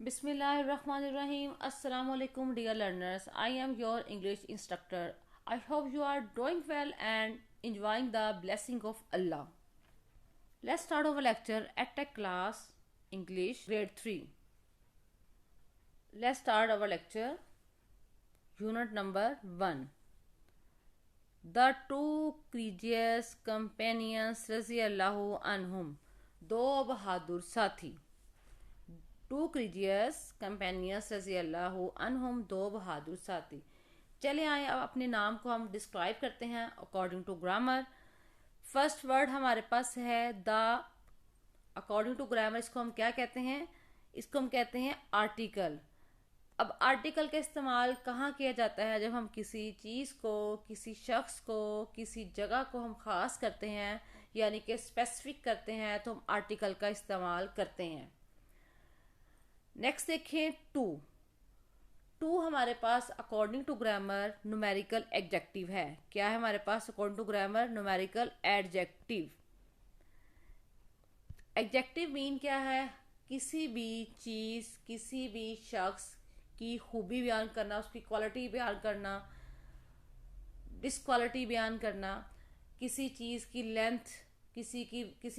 Bismillahirrahmanirrahim. Assalamu alaikum, dear learners. I am your English instructor. I hope you are doing well and enjoying the blessing of Allah. Let's start our lecture at Tech class English grade 3. Let's start our lecture. Unit number 1. The two courageous companions Raziyallahu anhum. दो बहादुर साथी. To क्रिजियस companions रजी अल्लाह अनहुम, दो बहादुर साथी. चले आए अब अपने नाम को हम डिस्क्राइब करते हैं according to grammar. First word हमारे पास है द. अकॉर्डिंग टू ग्रामर इसको हम क्या कहते हैं? इसको हम कहते हैं आर्टिकल. अब आर्टिकल का इस्तेमाल कहाँ किया जाता है? जब हम किसी चीज़ को, किसी शख्स को, किसी जगह को हम ख़ास करते हैं यानी कि स्पेसिफिक करते हैं तो हम आर्टिकल का इस्तेमाल करते हैं. नेक्स्ट देखें टू. टू हमारे पास according to grammar numerical adjective है. क्या है हमारे पास according to grammar? Numerical adjective. Adjective mean क्या है? किसी भी चीज़, किसी भी शख्स की खूबी बयान करना, उसकी क्वालिटी बयान करना, डिसक्वालिटी बयान करना, किसी चीज़ की लेंथ, किसी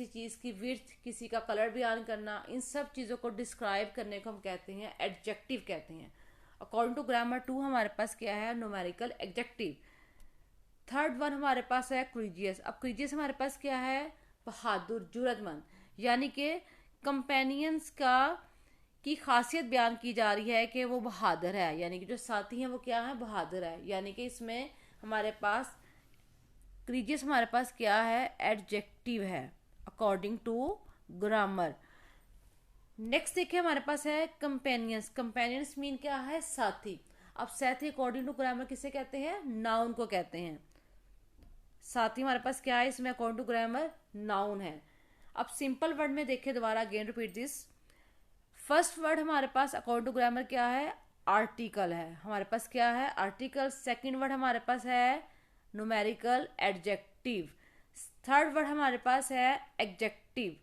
चीज़ की विड्थ, किसी का कलर बयान करना, इन सब चीज़ों को डिस्क्राइब करने को हम कहते हैं एडजेक्टिव कहते हैं. अकॉर्डिंग टू ग्रामर टू हमारे पास क्या है? Numerical adjective. थर्ड वन हमारे पास है क्रिजियस. अब क्रिजियस हमारे पास क्या है? बहादुर, जुर्रतमंद. यानी कि कंपेनियंस का की खासियत बयान की जा रही है कि वो बहादुर है, यानी कि जो साथी हैं वो क्या है? बहादुर है. यानी कि इसमें हमारे पास क्रिजियस हमारे पास क्या है? एडजेक्टिव है अकॉर्डिंग टू ग्रामर. नेक्स्ट देखिए हमारे पास है कंपेनियंस. कंपेनियंस मीन क्या है? साथी. अब साथी अकॉर्डिंग टू ग्रामर किसे कहते हैं? नाउन को कहते हैं. साथी हमारे पास क्या है? इसमें अकॉर्डिंग टू ग्रामर नाउन है. अब सिंपल वर्ड में देखिए, दोबारा again repeat this. First word हमारे पास अकॉर्डिंग टू ग्रामर क्या है? आर्टिकल है. हमारे पास क्या है? आर्टिकल. सेकेंड वर्ड हमारे पास है न्यूमेरिकल एडजेक्टिव. थर्ड वर्ड हमारे पास है एडजेक्टिव.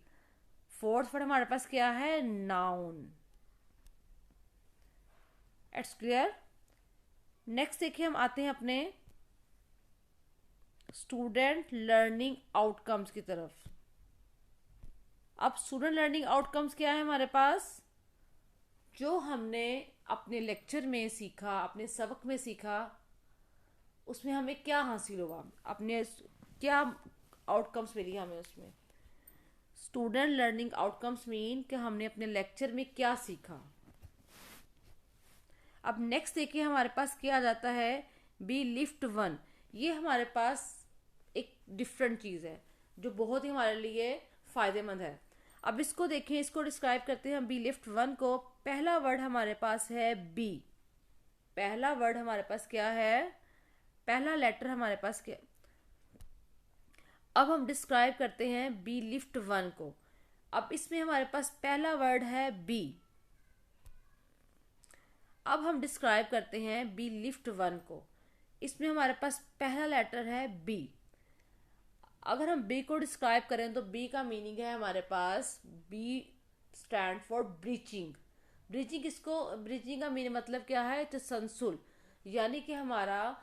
फोर्थ वर्ड हमारे पास क्या है? नाउन. It's clear. नेक्स्ट देखिए हम आते हैं अपने स्टूडेंट लर्निंग आउटकम्स की तरफ. अब स्टूडेंट लर्निंग आउटकम्स क्या है हमारे पास? जो हमने अपने लेक्चर में सीखा, अपने सबक में सीखा, उसमें हमें क्या हासिल हुआ, अपने क्या आउटकम्स मिली हमें उसमें. स्टूडेंट लर्निंग आउटकम्स मीन कि हमने अपने लेक्चर में क्या सीखा. अब नेक्स्ट देखिए हमारे पास क्या आ जाता है? B lift one. ये हमारे पास एक डिफरेंट चीज़ है जो बहुत ही हमारे लिए फ़ायदेमंद है. अब इसको देखें, इसको डिस्क्राइब करते हैं हम बी लिफ्ट वन को. पहला वर्ड हमारे पास है बी. पहला वर्ड हमारे पास क्या है? पहला लेटर हमारे पास क्या? अब हम डिस्क्राइब करते हैं बी लिफ्ट वन को. अब इसमें हमारे पास पहला वर्ड है बी. अब हम डिस्क्राइब करते हैं बी लिफ्ट वन को. इसमें हमारे पास पहला लेटर है बी. अगर हम बी को डिस्क्राइब करें तो बी का मीनिंग है हमारे पास, B stand for breaching. Breaching इसको, ब्रीचिंग का मीनिंग मतलब क्या है? तसलसल. यानी कि हमारा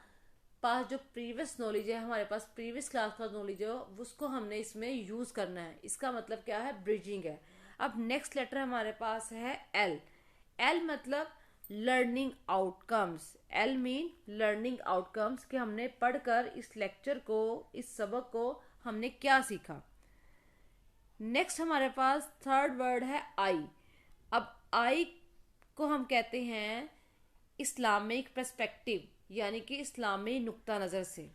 पास जो प्रीवियस नॉलेज है, हमारे पास प्रीवियस क्लास का नॉलेज है, उसको हमने इसमें यूज़ करना है. इसका मतलब क्या है? ब्रिजिंग है. अब नेक्स्ट लेटर हमारे पास है एल. एल मतलब learning outcomes. L mean learning outcomes, कि हमने पढ़कर इस लेक्चर को, इस सबक को हमने क्या सीखा. नेक्स्ट हमारे पास थर्ड वर्ड है आई. अब आई को हम कहते हैं इस्लामिक पर्सपेक्टिव, यानी कि इस्लामी नुक्ता नज़र से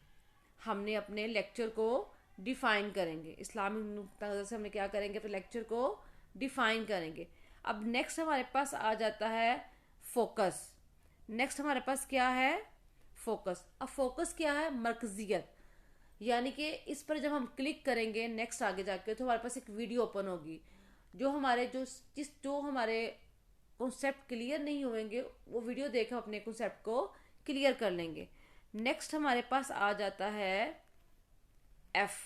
हमने अपने लेक्चर को डिफ़ाइन करेंगे. इस्लामी नुक्ता नज़र से हमने क्या करेंगे? अपने लेक्चर को डिफ़ाइन करेंगे. अब नेक्स्ट हमारे पास आ जाता है फोकस. नेक्स्ट हमारे पास क्या है? फोकस. अब फोकस क्या है? मरकजियत. यानी कि इस पर जब हम क्लिक करेंगे नेक्स्ट आगे जाके तो हमारे पास एक वीडियो ओपन होगी. जो हमारे जो हमारे कॉन्सेप्ट क्लियर नहीं होंगे वो वीडियो देख हम अपने कॉन्सेप्ट को क्लियर कर लेंगे. नेक्स्ट हमारे पास आ जाता है एफ.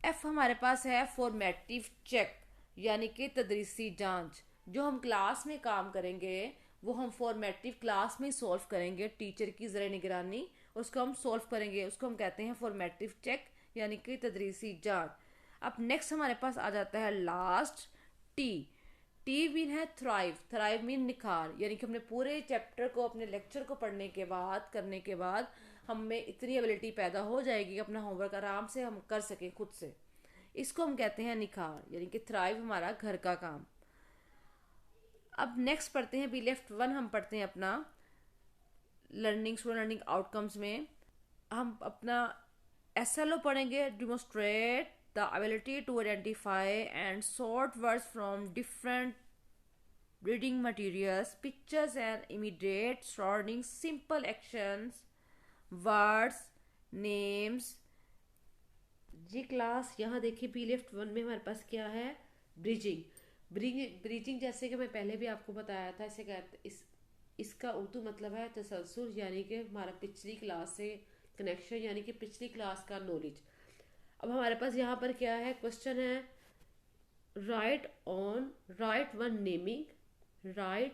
एफ हमारे पास है फॉर्मेटिव चेक, यानी कि तदरीसी जांच. जो हम क्लास में काम करेंगे वो हम फॉर्मेटिव क्लास में सॉल्व करेंगे, टीचर की ज़रा निगरानी, उसको हम सॉल्व करेंगे, उसको हम कहते हैं फॉर्मेटिव चेक यानी कि तदरीसी जांच। अब नेक्स्ट हमारे पास आ जाता है लास्ट टी। टी मीन है थ्राइव, थ्राइव मीन निखार, यानी कि हमने पूरे चैप्टर को अपने लेक्चर को पढ़ने के बाद करने के बाद हमें इतनी एबिलिटी पैदा हो जाएगी कि अपना होमवर्क आराम से हम कर सकें खुद से, इसको हम कहते हैं निखार, यानी कि थ्राइव हमारा घर का काम। अब नेक्स्ट पढ़ते हैं बी लेफ्ट वन, हम पढ़ते हैं अपना लर्निंग स्टूडेंट लर्निंग आउटकम्स में हम अपना SLO पढ़ेंगे, demonstrate the ability to identify and sort words from different reading materials, pictures and immediate surrounding, simple actions, words, names. जी क्लास, यहाँ देखिए बी लेफ्ट वन में हमारे पास क्या है, ब्रिजिंग। ब्रिजिंग जैसे कि मैं पहले भी आपको बताया था, इसे कहते इसका उर्दू मतलब है तसलसल, यानी कि हमारा पिछली क्लास से कनेक्शन, यानी कि पिछली क्लास का नॉलेज। अब हमारे पास यहाँ पर क्या है, क्वेश्चन है right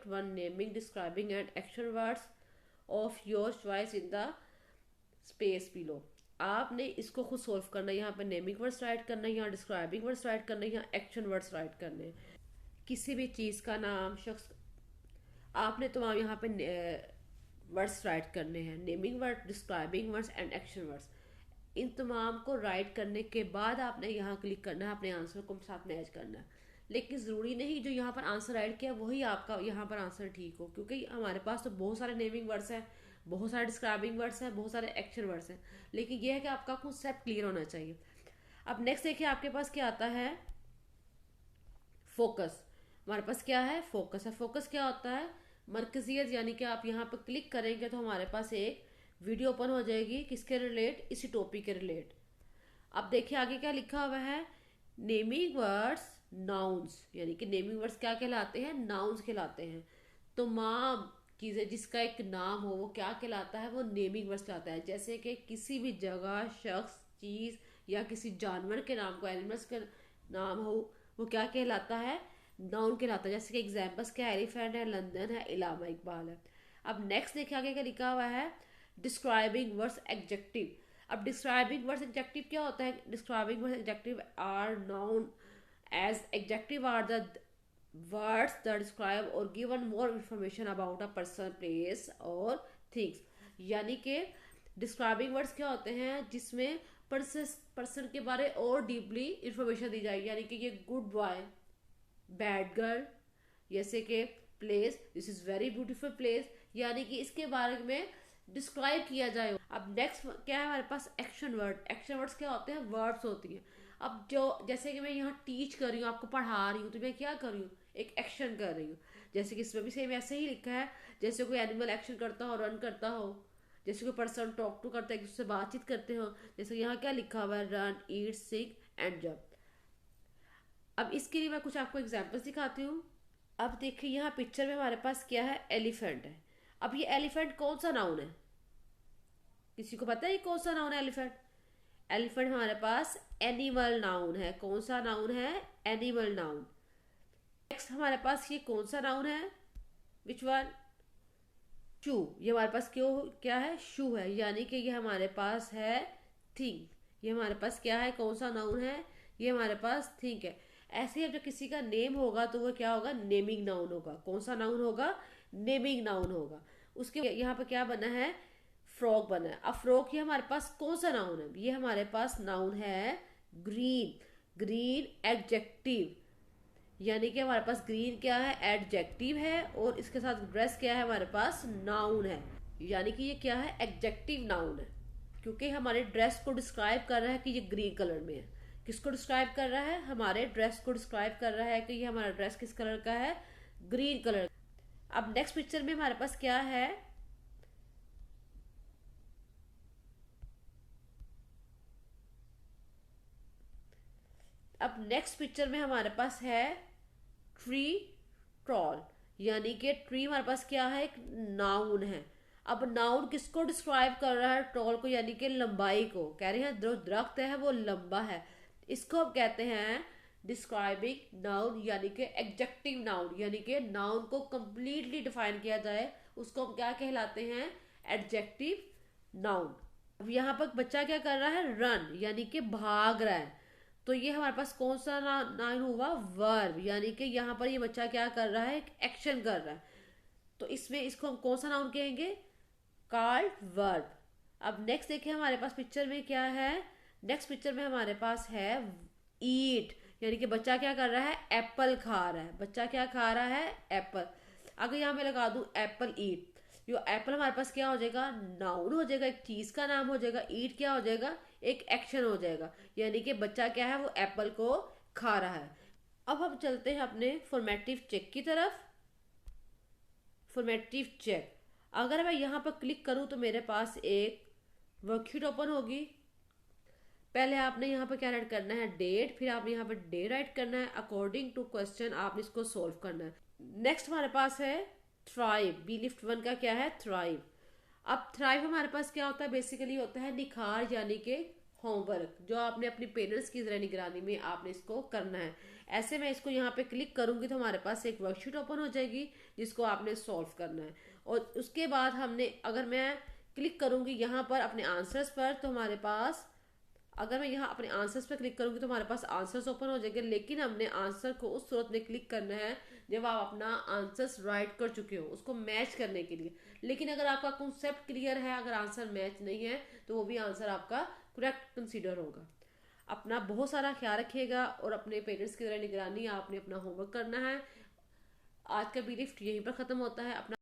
one naming describing and action words of your choice in the space below. आपने इसको खुद सोल्व करना है, यहाँ पे नेमिंग वर्ड्स राइट करना है, यहाँ डिस्क्राइबिंग वर्ड्स राइट करना है, यहाँ एक्शन वर्ड्स राइट करने हैं। किसी भी चीज़ का नाम, शख्स, आपने तमाम यहाँ पे वर्ड्स राइट करने हैं, naming word, describing words and action words. इन तमाम को राइट करने के बाद आपने यहाँ क्लिक करना है, अपने आंसर को साथ मैच करना है। लेकिन ज़रूरी नहीं जो यहाँ पर आंसर राइट किया वही आपका यहाँ पर आंसर ठीक हो, क्योंकि हमारे पास तो बहुत सारे नेमिंग वर्ड्स हैं, बहुत सारे डिस्क्राइबिंग वर्ड्स हैं, बहुत सारे एक्शन वर्ड्स हैं, लेकिन यह है कि आपका कॉन्सेप्ट क्लियर होना चाहिए। अब नेक्स्ट देखिए आपके पास क्या आता है, फोकस। हमारे पास क्या है, फोकस है। फोकस क्या होता है, मरकजियत, यानी कि आप यहाँ पर क्लिक करेंगे तो हमारे पास एक वीडियो ओपन हो जाएगी, किसके रिलेट, इसी टॉपिक के रिलेट। अब देखिए आगे क्या लिखा हुआ है, नेमिंग वर्ड्स नाउन्स, यानी कि नेमिंग वर्ड्स क्या कहलाते हैं, नाउन्स कहलाते हैं। तमाम चीज़ें जिसका एक नाम हो वो क्या कहलाता है, वो नेमिंग वर्ड्स कहलाता है। जैसे कि किसी भी जगह, शख्स, चीज़ या किसी जानवर के नाम को, एनिमल्स का नाम हो, वो क्या कहलाता है, नाउन कहलाता है। जैसे कि एग्जाम्पल्स क्या है, एलिफेंट है, लंदन है, इलामा इकबाल है। अब नेक्स्ट देखिए आगे क्या लिखा हुआ है, डिस्क्राइबिंग वर्ड्स एडजेक्टिव। अब डिस्क्राइबिंग वर्ड्स एडजेक्टिव क्या होता है, describing words adjective are known as adjective are the words that describe or given more information about a person, place or things। यानी कि डिस्क्राइबिंग वर्ड्स क्या होते हैं, जिसमें पर्सन के बारे और डीपली इंफॉर्मेशन दी जाएगी, यानी कि ये गुड बॉय, बैड गर्ल, जैसे कि place, this is very beautiful place, यानी कि इसके बारे में डिस्क्राइब किया जाए। अब नेक्स्ट क्या है हमारे पास, एक्शन वर्ड। एक्शन वर्ड्स क्या होते हैं, वर्ड्स होती हैं। अब जो जैसे कि मैं यहाँ टीच कर रही हूँ, आपको पढ़ा रही हूँ, तो मैं क्या कर रही हूँ, एक एक्शन कर रही हूँ। जैसे कि इसमें भी सेम ऐसे ही लिखा है, जैसे कोई एनिमल एक्शन करता हो, रन करता हो, जैसे कोई पर्सन टॉक टू करता है, उससे बातचीत करते हो। जैसे यहाँ क्या लिखा हुआ है, run, eat, sing and jump. अब इसके लिए मैं कुछ आपको एग्जाम्पल्स दिखाती हूँ। अब देखिए यहाँ पिक्चर में हमारे पास क्या है, एलिफेंट है। अब ये एलिफेंट कौन सा नाउन है, किसी को पता है ये कौन सा नाउन है एलिफेंट? एलिफेंट हमारे पास एनिमल नाउन है। कौन सा नाउन है, एनिमल नाउन। नेक्स्ट हमारे पास ये कौन सा नाउन है, विच वन, शू। ये हमारे पास क्यों क्या है, शू है, यानी कि ये हमारे पास है थिंग। ये हमारे पास क्या है, कौन सा नाउन है, ये हमारे पास थिंक है। ऐसे ही अब जब किसी का नेम होगा तो वो क्या होगा, नेमिंग नाउन होगा। कौन सा नाउन होगा, नेमिंग नाउन होगा। उसके यहाँ पे क्या बना है, फ्रॉग बना है। अब फ्रॉग ये हमारे पास कौन सा नाउन है, ये हमारे पास नाउन है ग्रीन। ग्रीन एडजेक्टिव, यानी कि हमारे पास ग्रीन क्या है, एडजेक्टिव है, और इसके साथ ड्रेस क्या है, हमारे पास नाउन है, यानी कि ये क्या है, एडजेक्टिव नाउन है, क्योंकि हमारे ड्रेस को डिस्क्राइब कर रहा है कि ये ग्रीन कलर में है। किसको डिस्क्राइब कर रहा है, हमारे ड्रेस को डिस्क्राइब कर रहा है कि ये हमारा ड्रेस किस कलर का है, ग्रीन कलर। अब नेक्स्ट पिक्चर में हमारे पास क्या है, अब नेक्स्ट पिक्चर में हमारे पास है ट्री, ट्रॉल, यानी कि ट्री हमारे पास क्या है, एक नाउन है। अब नाउन किसको डिस्क्राइब कर रहा है, ट्रॉल को, यानी कि लंबाई को। कह रहे हैं जो दरख्त है वो लंबा है, इसको अब कहते हैं डिस्क्राइबिंग नाउन यानी कि एडजेक्टिव नाउन, यानी कि नाउन को कंप्लीटली डिफाइन किया जाए, उसको हम क्या कहलाते हैं, एडजेक्टिव नाउन। अब यहाँ पर बच्चा क्या कर रहा है, रन यानी कि भाग रहा है, तो ये हमारे पास कौन सा नाउन हुआ, वर्ब, यानी कि यहाँ पर ये बच्चा क्या कर रहा है, एक एक्शन कर रहा है, तो इसमें इसको हम कौन सा नाउन कहेंगे, कॉल्ड वर्ब। अब नेक्स्ट देखिए हमारे पास पिक्चर में क्या है, नेक्स्ट पिक्चर में हमारे पास है ईट, यानी कि बच्चा क्या कर रहा है, एप्पल खा रहा है, बच्चा क्या खा रहा है, एप्पल। अगर यहाँ मैं लगा दूं एप्पल ईट, जो एप्पल हमारे पास क्या हो जाएगा, नाउन हो जाएगा, एक चीज का नाम हो जाएगा, ईट क्या हो जाएगा, एक एक्शन हो जाएगा, यानी कि बच्चा क्या है, वो एप्पल को खा रहा है। अब हम चलते हैं अपने फॉर्मेटिव चेक की तरफ। फॉर्मेटिव चेक, अगर मैं यहाँ पर क्लिक करूँ तो मेरे पास एक वर्कशीट ओपन होगी। पहले आपने यहाँ पर क्या राइट करना है, डेट, फिर आपने यहाँ पर डे राइट करना है, अकॉर्डिंग टू क्वेश्चन आपने इसको सोल्व करना है। नेक्स्ट हमारे पास है थ्राइव, बी लिफ्ट 1 का क्या है, थ्राइव। अब थ्राइव हमारे पास क्या होता है, बेसिकली होता है निखार, यानी कि होमवर्क, जो आपने अपनी पेरेंट्स की जरा निगरानी में आपने इसको करना है। ऐसे मैं इसको यहाँ पे क्लिक करूंगी तो हमारे पास एक वर्कशीट ओपन हो जाएगी जिसको आपने सॉल्व करना है, और उसके बाद हमने, अगर मैं क्लिक करूंगी यहाँ पर अपने आंसर्स पर, तो हमारे पास, अगर मैं यहाँ अपने आंसर्स पर क्लिक करूंगी तो हमारे पास आंसर्स ओपन हो जाएंगे, लेकिन हमने आंसर को उस सूरत में क्लिक करना है जब आप अपना आंसर्स राइट कर चुके हो, उसको मैच करने के लिए। लेकिन अगर आपका कॉन्सेप्ट क्लियर है, अगर आंसर मैच नहीं है, तो वो भी आंसर आपका करेक्ट कंसीडर होगा। अपना बहुत सारा ख्याल रखिएगा और अपने पेरेंट्स की तरह निगरानी, आपने अपना होमवर्क करना है। आज का बी लिफ्ट यहीं पर खत्म होता है। अपना